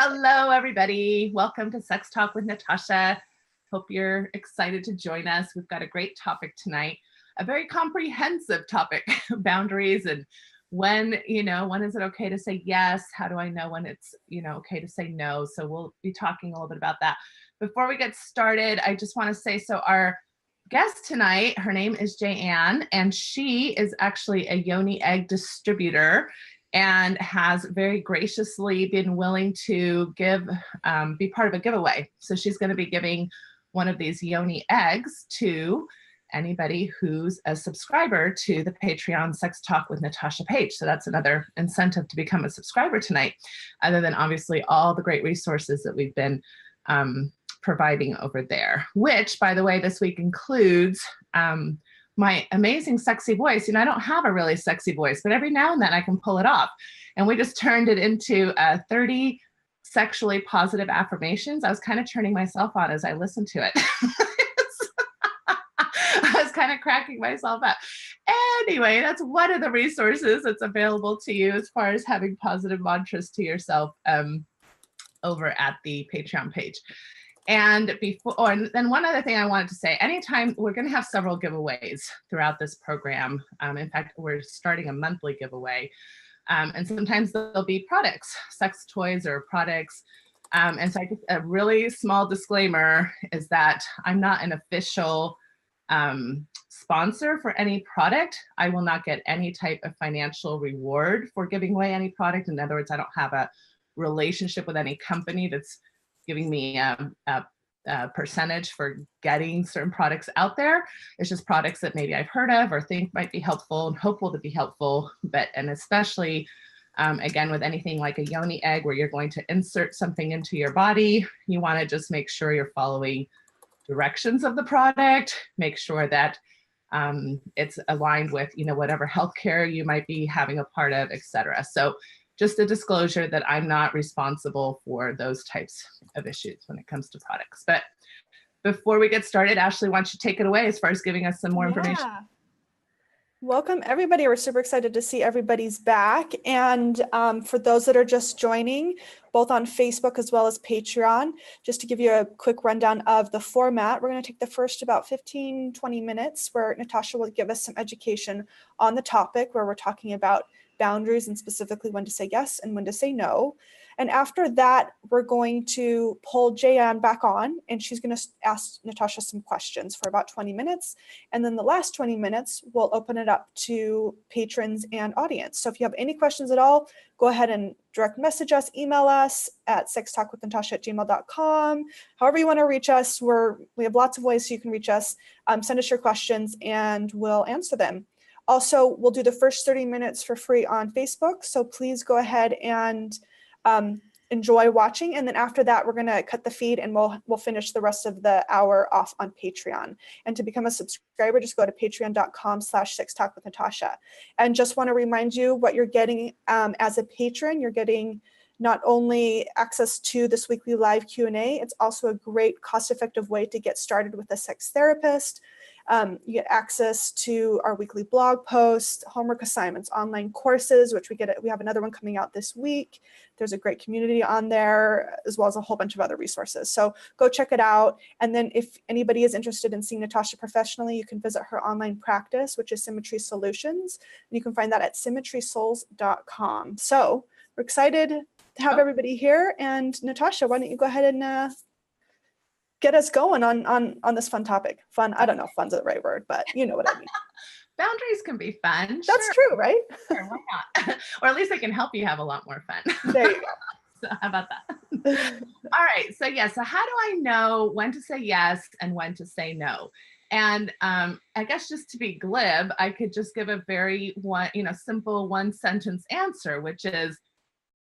Hello, everybody. Welcome to Sex Talk with Natasha. Hope you're excited to join us. We've got a great topic tonight, a very comprehensive topic, boundaries and when is it okay to say yes? How do I know when it's, okay to say no? So we'll be talking a little bit about that. Before we get started, I just want to say, so our guest tonight, her name is Jayanne, and she is actually a yoni egg distributor and has very graciously been willing to be part of a giveaway. So she's going to be giving one of these yoni eggs to anybody who's a subscriber to the Patreon Sex Talk with Natasha page. So that's another incentive to become a subscriber tonight, other than obviously all the great resources that we've been providing over there, which, by the way, this week includes my amazing sexy voice. I don't have a really sexy voice, but every now and then I can pull it off. And we just turned it into 30 sexually positive affirmations. I was kind of turning myself on as I listened to it. I was kind of cracking myself up. Anyway, that's one of the resources that's available to you as far as having positive mantras to yourself over at the Patreon page. And then one other thing I wanted to say, anytime we're going to have several giveaways throughout this program. In fact, we're starting a monthly giveaway. And sometimes there'll be products, sex toys or products. And so a really small disclaimer is that I'm not an official sponsor for any product. I will not get any type of financial reward for giving away any product. In other words, I don't have a relationship with any company that's giving me a percentage for getting certain products out there. It's just products that maybe I've heard of or think might be helpful and hopeful to be helpful. And especially, again, with anything like a yoni egg where you're going to insert something into your body, you want to just make sure you're following directions of the product, make sure that it's aligned with, whatever healthcare you might be having a part of, etc. So just a disclosure that I'm not responsible for those types of issues when it comes to products. But before we get started, Ashley, why don't you take it away as far as giving us some more information? Welcome, everybody. We're super excited to see everybody's back. And for those that are just joining, both on Facebook as well as Patreon, just to give you a quick rundown of the format, we're going to take the first about 15, 20 minutes where Natasha will give us some education on the topic, where we're talking about boundaries and specifically when to say yes and when to say no. And after that, we're going to pull Jayanne back on, and she's going to ask Natasha some questions for about 20 minutes. And then the last 20 minutes, we'll open it up to patrons and audience. So if you have any questions at all, go ahead and direct message us, email us at sextalkwithnatasha@gmail.com. However you want to reach us, we have lots of ways you can reach us. Send us your questions and we'll answer them. Also, we'll do the first 30 minutes for free on Facebook. So please go ahead and enjoy watching. And then after that, we're going to cut the feed and we'll finish the rest of the hour off on Patreon. And to become a subscriber, just go to patreon.com/sextalkwithnatasha. And just want to remind you what you're getting as a patron. You're getting not only access to this weekly live Q&A, it's also a great cost-effective way to get started with a sex therapist. You get access to our weekly blog posts, homework assignments, online courses, which we have another one coming out this week. There's a great community on there, as well as a whole bunch of other resources. So go check it out. And then if anybody is interested in seeing Natasha professionally, you can visit her online practice, which is Symmetry Solutions. And you can find that at symmetrysouls.com. So we're excited to have everybody here. And Natasha, why don't you go ahead and get us going on this fun topic. Fun, I don't know if fun's the right word, but you know what I mean. Boundaries can be fun. That's true, right? Sure, why not? Or at least they can help you have a lot more fun. There you go. So how about that? All right, so so how do I know when to say yes and when to say no? And I guess just to be glib, I could just give a very simple one sentence answer, which is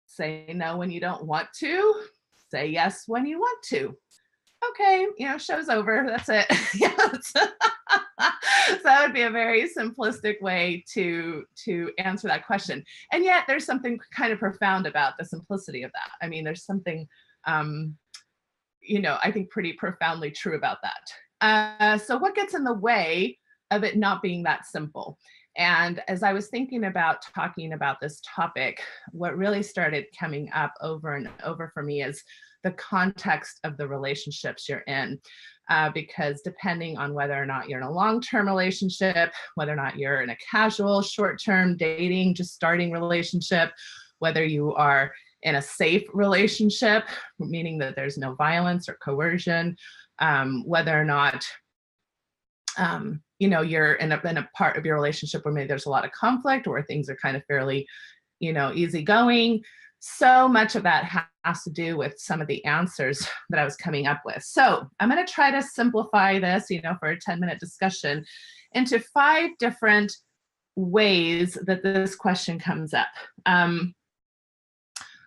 say no when you don't want to, say yes when you want to. Okay, show's over. That's it. So that would be a very simplistic way to answer that question. And yet there's something kind of profound about the simplicity of that. I mean, there's something, I think pretty profoundly true about that. So what gets in the way of it not being that simple? And as I was thinking about talking about this topic, what really started coming up over and over for me is the context of the relationships you're in. Because depending on whether or not you're in a long-term relationship, whether or not you're in a casual, short-term dating, just starting relationship, whether you are in a safe relationship, meaning that there's no violence or coercion, whether or not you're in a part of your relationship where maybe there's a lot of conflict or things are kind of fairly, easygoing. So much of that has to do with some of the answers that I was coming up with. So I'm going to try to simplify this, for a 10-minute discussion into 5 different ways that this question comes up.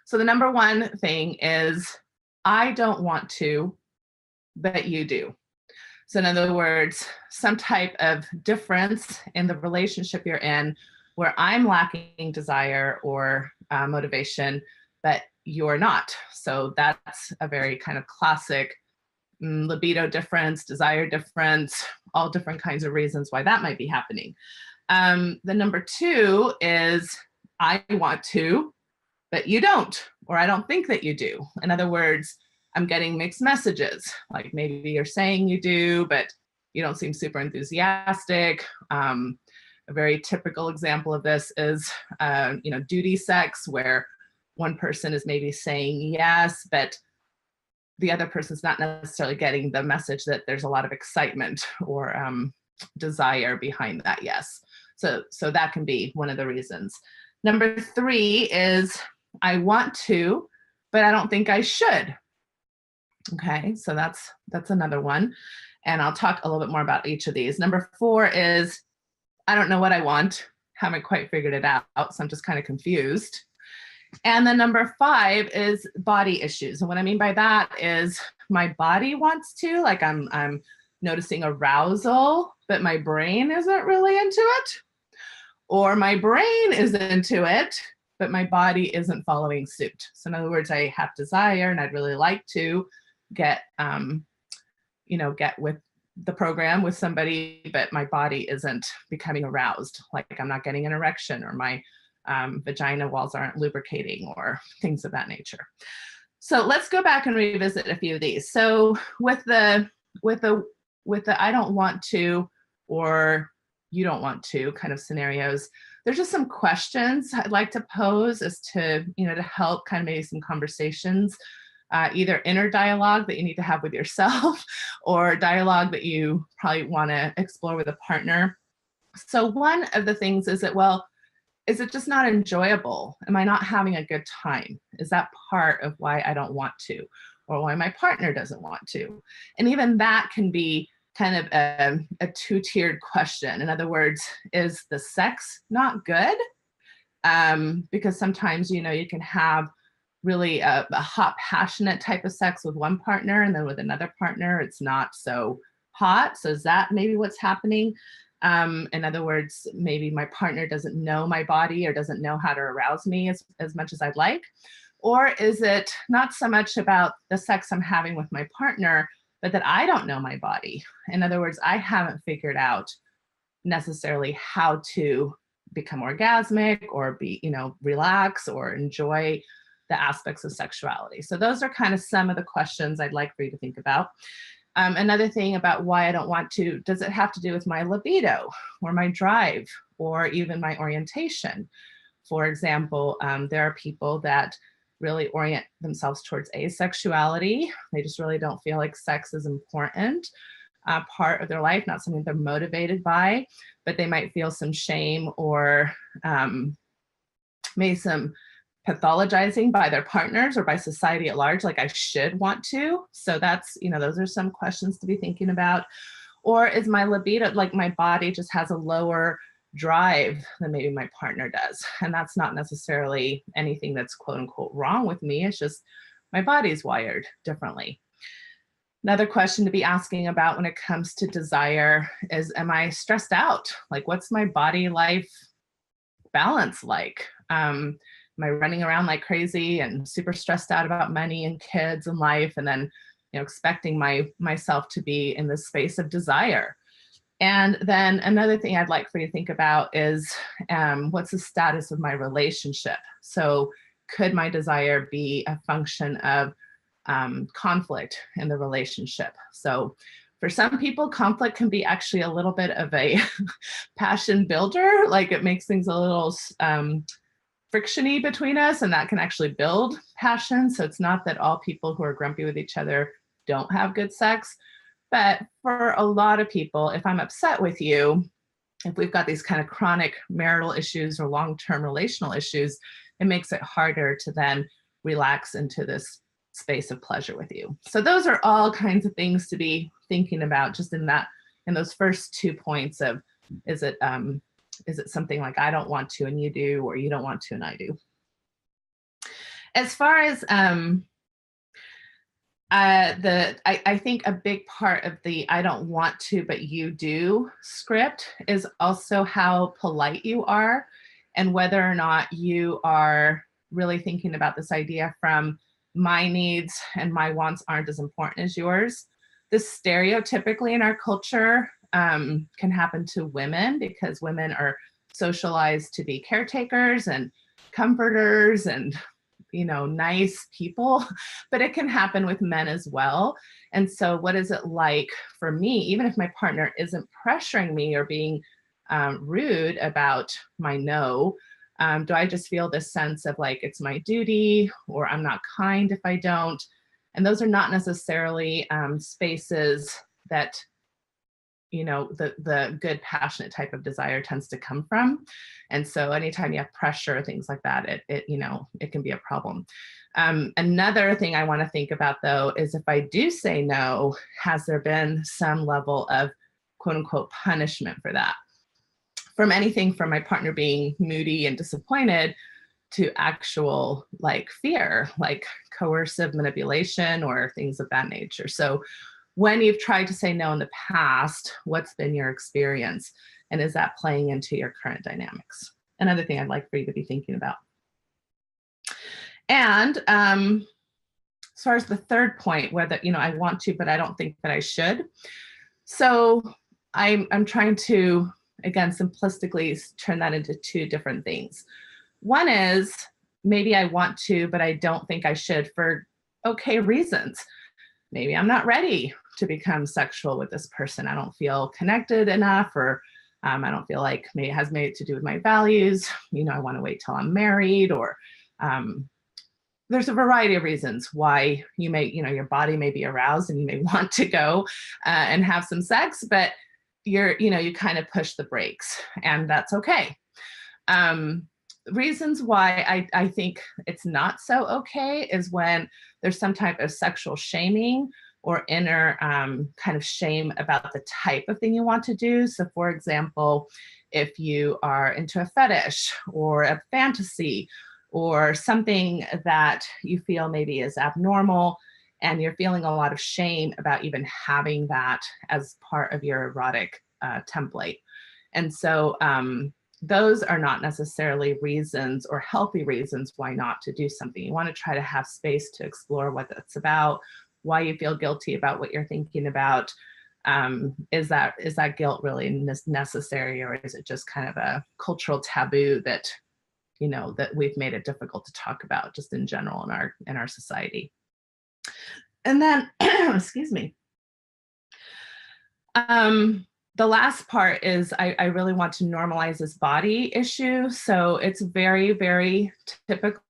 So the number one thing is, I don't want to, but you do. So in other words, some type of difference in the relationship you're in where I'm lacking desire or motivation, but you're not. So that's a very kind of classic libido difference, desire difference, all different kinds of reasons why that might be happening. The number 2 is, I want to, but you don't, or I don't think that you do. In other words, I'm getting mixed messages. Like maybe you're saying you do, but you don't seem super enthusiastic. A very typical example of this is, duty sex, where one person is maybe saying yes, but the other person's not necessarily getting the message that there's a lot of excitement or desire behind that yes. So that can be one of the reasons. Number 3 is, I want to, but I don't think I should. Okay, so that's another one. And I'll talk a little bit more about each of these. Number 4 is, I don't know what I want, haven't quite figured it out, so I'm just kind of confused. And then number 5 is body issues. And what I mean by that is, my body wants to, like I'm noticing arousal, but my brain isn't really into it. Or my brain is into it, but my body isn't following suit. So in other words, I have desire and I'd really like to get with the program with somebody, but my body isn't becoming aroused. Like I'm not getting an erection, or my vagina walls aren't lubricating, or things of that nature. So let's go back and revisit a few of these. So with the I don't want to, or you don't want to kind of scenarios, there's just some questions I'd like to pose as to, to help kind of maybe some conversations, either inner dialogue that you need to have with yourself or dialogue that you probably want to explore with a partner. So one of the things is that, well, is it just not enjoyable? Am I not having a good time? Is that part of why I don't want to, or why my partner doesn't want to? And even that can be kind of a 2-tiered question. In other words, is the sex not good? Because sometimes, you can have really a hot, passionate type of sex with one partner, and then with another partner, it's not so hot. So is that maybe what's happening? In other words, maybe my partner doesn't know my body or doesn't know how to arouse me as much as I'd like. Or is it not so much about the sex I'm having with my partner, but that I don't know my body? In other words, I haven't figured out necessarily how to become orgasmic or be, relax or enjoy the aspects of sexuality. So those are kind of some of the questions I'd like for you to think about. Another thing about why I don't want to, does it have to do with my libido or my drive or even my orientation? For example, there are people that really orient themselves towards asexuality. They just really don't feel like sex is important part of their life, not something they're motivated by, but they might feel some shame or maybe some pathologizing by their partners or by society at large, like I should want to. So that's, those are some questions to be thinking about. Or is my libido, like my body just has a lower drive than maybe my partner does? And that's not necessarily anything that's quote unquote wrong with me. It's just my body's wired differently. Another question to be asking about when it comes to desire is, am I stressed out? Like, what's my body life balance like? Am I running around like crazy and super stressed out about money and kids and life, and then expecting myself to be in this space of desire? And then another thing I'd like for you to think about is what's the status of my relationship? So could my desire be a function of conflict in the relationship? So for some people, conflict can be actually a little bit of a passion builder, like it makes things a little frictiony between us, and that can actually build passion. So it's not that all people who are grumpy with each other don't have good sex. But for a lot of people, if I'm upset with you, if we've got these kind of chronic marital issues or long-term relational issues, it makes it harder to then relax into this space of pleasure with you. So those are all kinds of things to be thinking about just in those first 2 points of, is it something like I don't want to and you do, or you don't want to and I do? As far as I think a big part of the I don't want to, but you do script is also how polite you are and whether or not you are really thinking about this idea from my needs and my wants aren't as important as yours. This stereotypically in our culture can happen to women because women are socialized to be caretakers and comforters and nice people, but it can happen with men as well. And so what is it like for me, even if my partner isn't pressuring me or being rude about my no, do I just feel this sense of like, it's my duty, or I'm not kind if I don't? And those are not necessarily spaces that the good passionate type of desire tends to come from. And so anytime you have pressure, things like that, it can be a problem. Another thing I want to think about though, is if I do say no, has there been some level of quote unquote punishment for that? From anything from my partner being moody and disappointed to actual like fear, like coercive manipulation or things of that nature. So when you've tried to say no in the past, what's been your experience? And is that playing into your current dynamics? Another thing I'd like for you to be thinking about. And as far as the third point, whether, I want to, but I don't think that I should. So I'm trying to, again, simplistically turn that into two different things. One is maybe I want to, but I don't think I should for okay reasons. Maybe I'm not ready to become sexual with this person. I don't feel connected enough, or I don't feel like maybe it has made to do with my values. I want to wait till I'm married, or there's a variety of reasons why you may, your body may be aroused and you may want to go and have some sex, but you kind of push the brakes, and that's okay. Reasons why I think it's not so okay is when there's some type of sexual shaming or inner kind of shame about the type of thing you want to do. So for example, if you are into a fetish or a fantasy or something that you feel maybe is abnormal, and you're feeling a lot of shame about even having that as part of your erotic template. And so those are not necessarily reasons or healthy reasons why not to do something. You want to try to have space to explore what that's about, why you feel guilty about what you're thinking about. Is that guilt really necessary, or is it just kind of a cultural taboo that, that we've made it difficult to talk about just in general in our society? And then, excuse me. The last part is I really want to normalize this body issue. So it's very, very typical.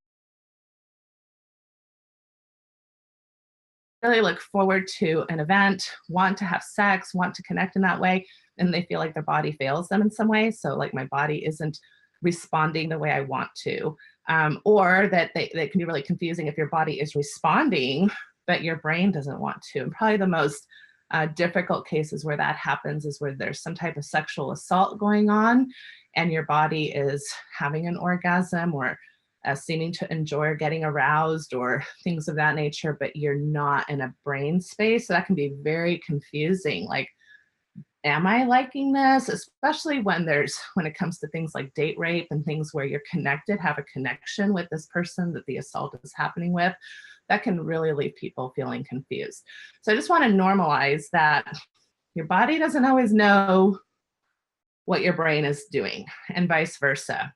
Really look forward to an event, want to have sex, want to connect in that way, and they feel like their body fails them in some way. So like my body isn't responding the way I want to, or that they can be really confusing if your body is responding, but your brain doesn't want to. And probably the most difficult cases where that happens is where there's some type of sexual assault going on and your body is having an orgasm or seeming to enjoy or getting aroused or things of that nature, but you're not in a brain space. So that can be very confusing. Like, am I liking this? Especially when it comes to things like date rape and things where you're connected, have a connection with this person that the assault is happening with. That can really leave people feeling confused. So I just want to normalize that Your body doesn't always know what your brain is doing, and vice versa.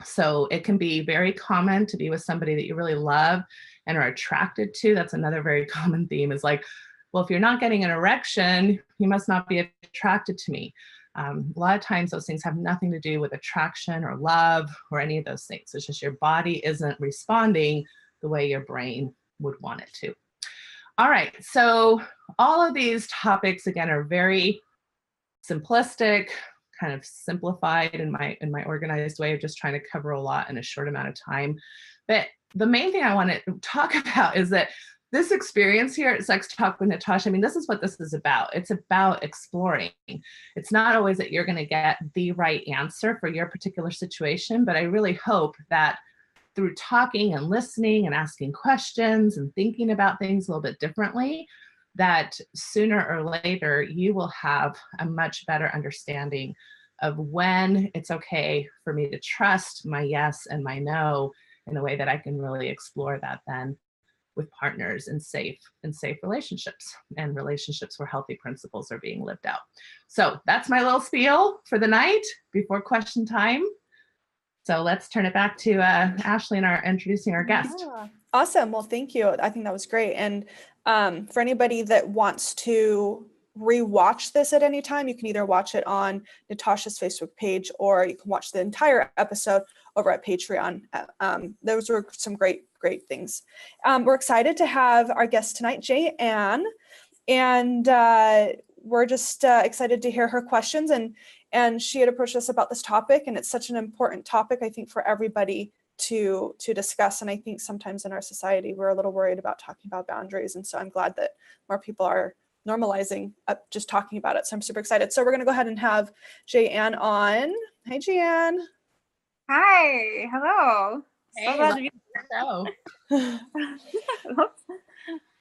So it can be very common to be with somebody that you really love and are attracted to. That's another very common theme, is like, well, if you're not getting an erection, you must not be attracted to me. A lot of times those things have nothing to do with attraction or love or any of those things. It's just your body isn't responding the way your brain would want it to. All right, so all of these topics, again, are very simplistic, kind of simplified in my organized way of just trying to cover a lot in a short amount of time. But the main thing I want to talk about is that this experience here at Sex Talk with Natasha, I mean, this is what this is about. It's about exploring. It's not always that you're going to get the right answer for your particular situation, but I really hope that through talking and listening and asking questions and thinking about things a little bit differently, that sooner or later you will have a much better understanding of when it's okay for me to trust my yes and my no in a way that I can really explore that then with partners in safe relationships, and relationships where healthy principles are being lived out. So that's my little spiel for the night before question time. So let's turn it back to Ashley and our introducing our guest. Yeah. Awesome. Well, thank you. I think that was great. And for anybody that wants to rewatch this at any time, you can either watch it on Natasha's Facebook page, or you can watch the entire episode over at Patreon. Those were some great things. We're excited to have our guest tonight, Jay-Ann, and we're just excited to hear her questions. And she had approached us about this topic, and it's such an important topic, I think, for everybody to discuss. And I think sometimes in our society, we're a little worried about talking about boundaries. And so I'm glad that more people are normalizing just talking about it. So I'm super excited. So we're going to go ahead and have Jay-Ann on. Hi, Jay-Ann. Hi. Hello. Hey, So glad to be here.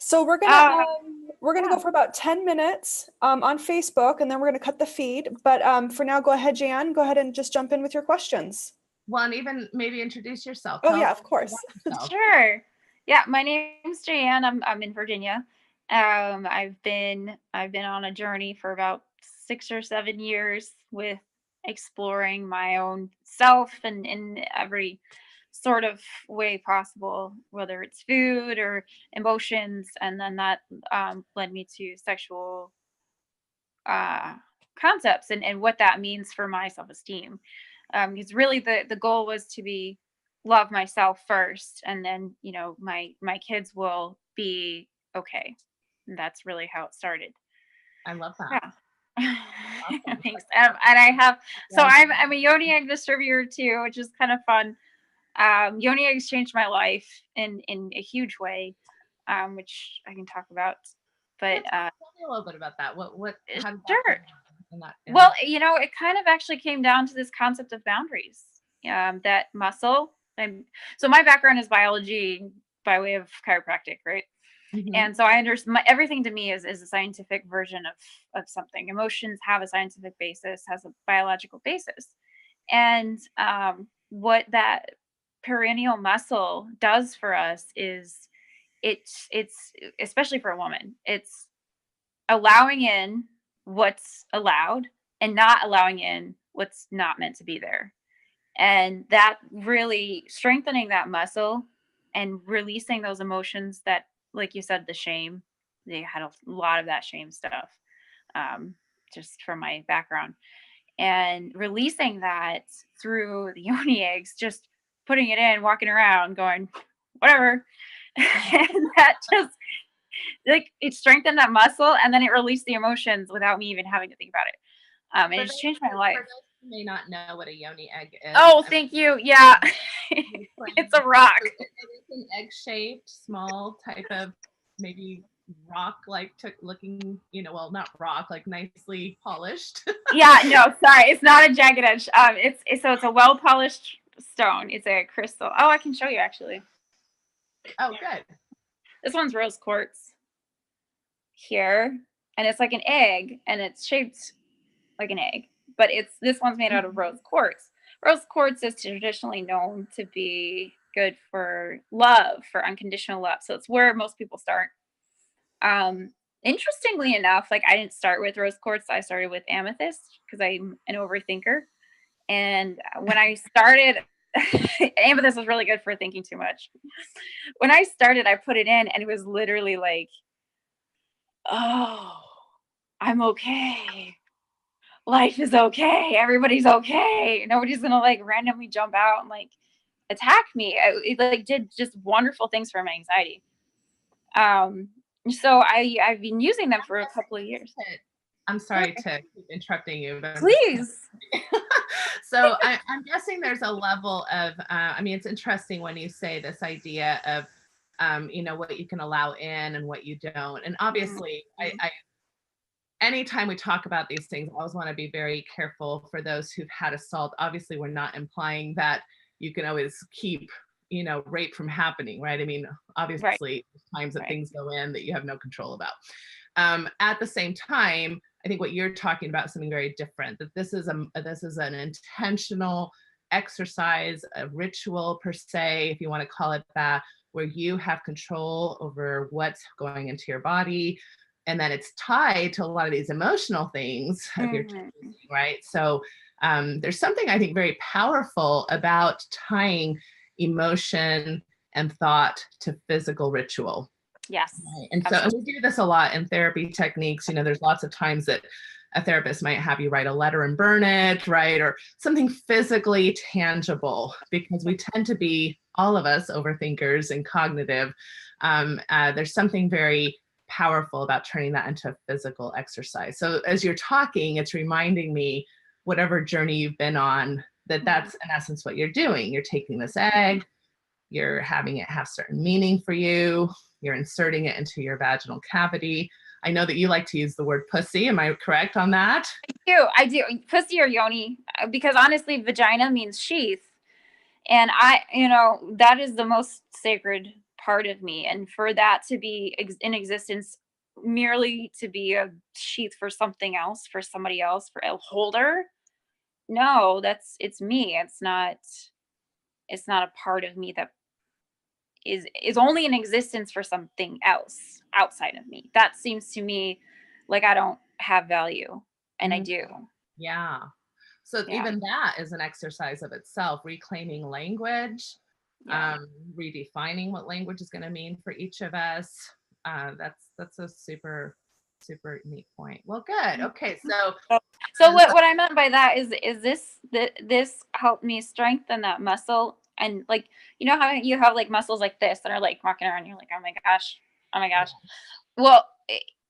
So we're gonna go for about 10 minutes on Facebook, and then we're gonna cut the feed. But for now, go ahead, Jay-Ann. Go ahead and just jump in with your questions. Well, and even maybe introduce yourself. Oh yeah, of course. Sure. Yeah, my name's Jay-Ann. I'm in Virginia. I've been on a journey for about 6 or 7 years with exploring my own self and in every sort of way possible, whether it's food or emotions, and then that led me to sexual concepts and what that means for my self-esteem. Because really the goal was to love myself first, and then my kids will be okay. And that's really how it started. I love that. Yeah. Awesome. Thanks. And I have, so I'm a yoni egg distributor too, which is kind of fun. Yoni eggs changed my life in a huge way, which I can talk about. But tell me a little bit about that. How did sure. that Well, it kind of actually came down to this concept of boundaries. That muscle. So my background is biology by way of chiropractic, right? Mm-hmm. And so I understand everything to me is a scientific version of something. Emotions have a scientific basis, has a biological basis. And what that perineal muscle does for us is it's especially for a woman, it's allowing in what's allowed and not allowing in what's not meant to be there. And that really strengthening that muscle and releasing those emotions that, like you said, the shame, they had a lot of that shame stuff, just from my background, and releasing that through the yoni eggs, just putting it in, walking around going, whatever. And that just, like, it strengthened that muscle, and then it released the emotions without me even having to think about it. And it's changed my life. For those who may not know what a yoni egg is. Oh, thank you. Yeah. It's a rock. It's an egg-shaped, small type of maybe rock-like looking, well, not rock, like nicely polished. Yeah, no, sorry. It's not a jagged edge. It's a well-polished stone. It's a crystal. Oh, I can show you actually. Oh, good. This one's rose quartz here, and it's like an egg, and it's shaped like an egg, but this one's made out of rose quartz. Rose quartz is traditionally known to be good for love, for unconditional love. So it's where most people start. Interestingly enough, like I didn't start with rose quartz, I started with amethyst because I'm an overthinker. And when I started, amethyst was really good for thinking too much. When I started, I put it in and it was literally like, oh, I'm okay. Life is okay. Everybody's okay. Nobody's gonna like randomly jump out and like attack me. It like did just wonderful things for my anxiety. Um, so I've been using them for a couple of years. I'm sorry to keep interrupting you, but I'm just Please. so I'm guessing there's a level of, I mean, it's interesting when you say this idea of, you know, what you can allow in and what you don't. And obviously, I anytime we talk about these things, I always want to be very careful for those who've had assault. Obviously, we're not implying that you can always keep, you know, rape from happening, right? I mean, Right. obviously, there's times that Right. things go in that you have no control about. At the same time, I think what you're talking about is something very different. That this is an intentional exercise, a ritual per se, if you want to call it that, where you have control over what's going into your body, and then it's tied to a lot of these emotional things of your Mhm. choosing, right? So there's something I think very powerful about tying emotion and thought to physical ritual. Yes. Right. And so, and Absolutely. we do this a lot in therapy techniques. You know, there's lots of times that a therapist might have you write a letter and burn it, right? Or something physically tangible, because we tend to be, all of us, overthinkers and cognitive. There's something very powerful about turning that into a physical exercise. So as you're talking, it's reminding me, whatever journey you've been on, that that's in essence what you're doing. You're taking this egg, you're having it have certain meaning for you, you're inserting it into your vaginal cavity. I know that you like to use the word pussy. Am I correct on that? I do. Pussy or yoni, because honestly, vagina means sheath. And that is the most sacred part of me. And for that to be in existence merely to be a sheath for something else, for somebody else, for a holder, no, it's me. It's not a part of me that is only in existence for something else outside of me. That seems to me like I don't have value, and I Mhm. do. Yeah. So Yeah. even that is an exercise of itself, reclaiming language, Yeah. redefining what language is going to mean for each of us. That's a super neat point. Well, good. Okay, so So what I meant by that is this helped me strengthen that muscle. And like, you know how you have like muscles like this that are like walking around, you're like, oh my gosh, oh my gosh. Well,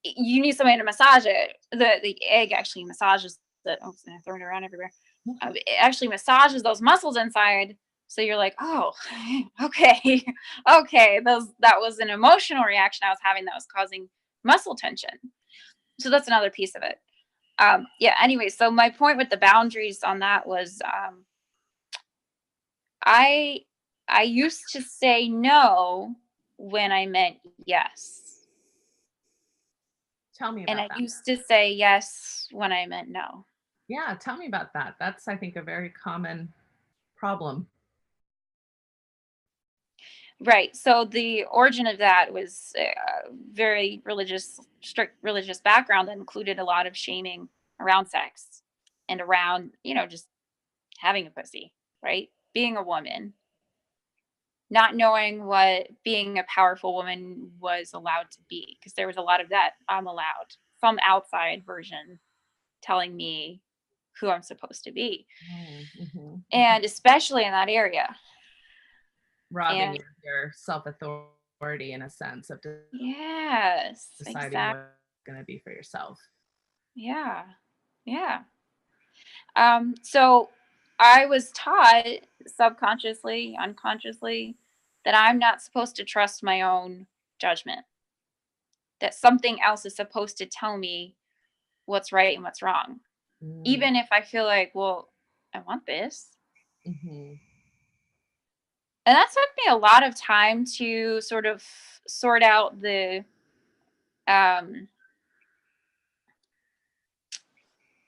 you need somebody to massage it. The egg actually massages the, oh, I'm throwing it around everywhere. It actually massages those muscles inside. So you're like, oh, okay, okay. That was an emotional reaction I was having that was causing muscle tension. So that's another piece of it. Yeah, anyway, so my point with the boundaries on that was, I I used to say no when I meant yes, tell me and about I that. used to say yes when I meant no. Yeah, tell me about that. That's, I think, a very common problem. Right. So the origin of that was a very strict religious background that included a lot of shaming around sex and around, just having a pussy, right? Being a woman, not knowing what being a powerful woman was allowed to be, because there was a lot of that I'm allowed, some outside version telling me who I'm supposed to be, Mm-hmm. and especially in that area. Robbing And you of your self authority in a sense of yes, deciding exactly. what's going to be for yourself. Yeah, yeah. So I was taught subconsciously, unconsciously, that I'm not supposed to trust my own judgment, that something else is supposed to tell me what's right and what's wrong. Mm-hmm. Even if I feel like, well, I want this. And that took me a lot of time to sort of sort out um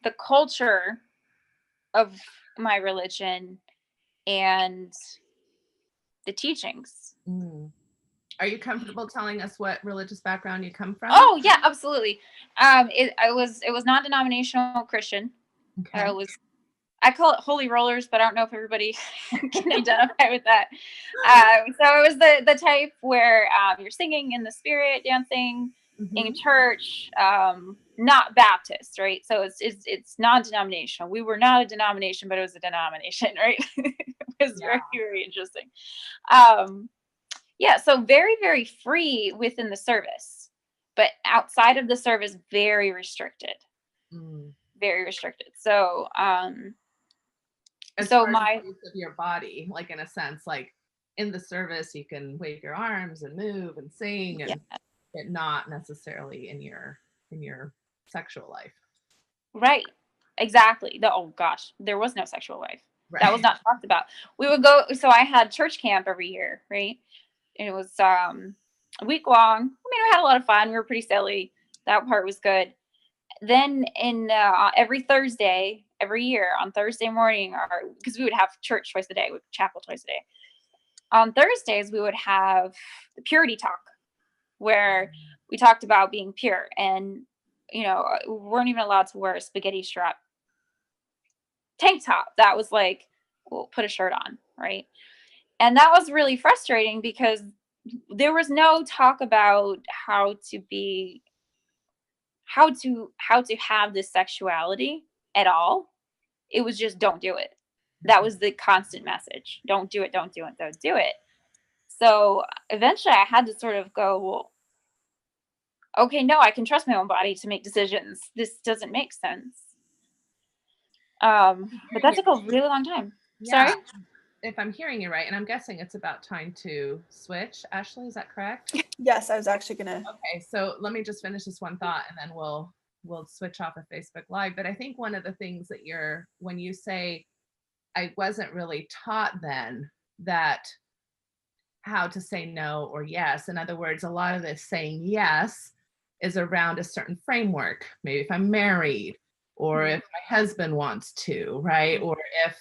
the culture of my religion and the teachings. Mm-hmm. Are you comfortable telling us what religious background you come from? Oh yeah, absolutely. It was non-denominational Christian. Okay. I call it holy rollers, but I don't know if everybody can identify with that. So it was the type where you're singing in the spirit, dancing in church, not Baptist, right? So it's non-denominational. We were not a denomination, but it was a denomination, right? It was very, very interesting. Yeah, so very, very free within the service, but outside of the service, very restricted. Very restricted. So as so far my as the use of your body, like in a sense, like in the service you can wave your arms and move and sing, and but not necessarily in your sexual life. Right, exactly. Oh gosh, there was no sexual life. Right. That was not talked about. We would go, so I had church camp every year, right? It was a week long. I mean, we had a lot of fun. We were pretty silly. That part was good. Then in every Thursday, every year on Thursday morning, or because we would have church twice a day, with chapel twice a day. On Thursdays, we would have the purity talk, where we talked about being pure, and we weren't even allowed to wear a spaghetti strap tank top. That was like, well, put a shirt on, right? And that was really frustrating because there was no talk about how to have this sexuality at all. It was just don't do it. That was the constant message. Don't do it, don't do it, don't do it. So eventually I had to sort of go, well, okay, no, I can trust my own body to make decisions. This doesn't make sense. But that took a really long time. Yeah. Sorry? If I'm hearing you right, and I'm guessing it's about time to switch. Ashley, is that correct? Yes, I was actually gonna. Okay, so let me just finish this one thought, and then we'll switch off of Facebook Live. But I think one of the things that when you say, I wasn't really taught then that how to say no or yes. In other words, a lot of this saying yes is around a certain framework. Maybe if I'm married, or if my husband wants to, right? Or if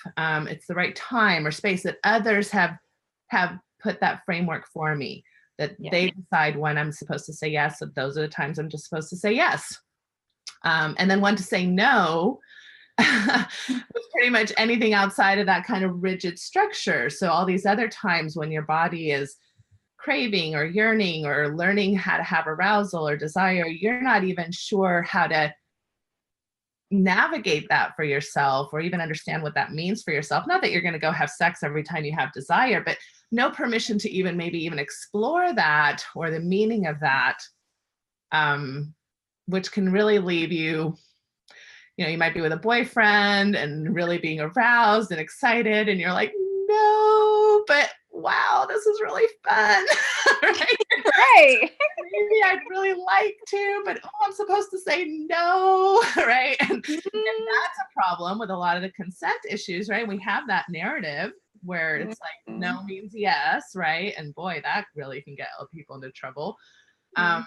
it's the right time or space, that others have put that framework for me, that they decide when I'm supposed to say yes. So those are the times I'm just supposed to say yes. And then when to say no was pretty much anything outside of that kind of rigid structure. So all these other times when your body is craving or yearning or learning how to have arousal or desire, you're not even sure how to navigate that for yourself or even understand what that means for yourself. Not that you're going to go have sex every time you have desire, but no permission to maybe even explore that or the meaning of that, which can really leave you, you might be with a boyfriend and really being aroused and excited, and you're like, no, but wow, this is really fun. Right. Maybe I'd really like to, but I'm supposed to say no, right? And that's a problem with a lot of the consent issues, right? We have that narrative where it's like no means yes, right? And boy, that really can get people into trouble. And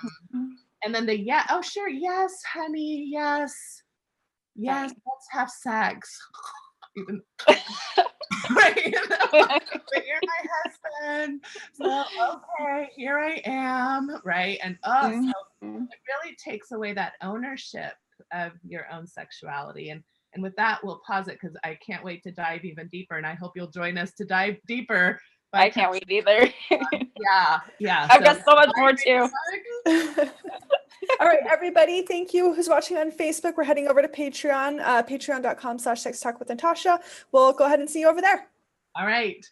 then oh sure, yes, honey, yes, let's have sex. Even right? But you're my husband, so okay, here I am, right? And so it really takes away that ownership of your own sexuality. And with that, we'll pause it because I can't wait to dive even deeper, and I hope you'll join us to dive deeper. I can't wait either. Yeah. I've got so much more too. All right, everybody, thank you who's watching on Facebook. We're heading over to Patreon, patreon.com/sextalkwithnatasha. We'll go ahead and see you over there. All right.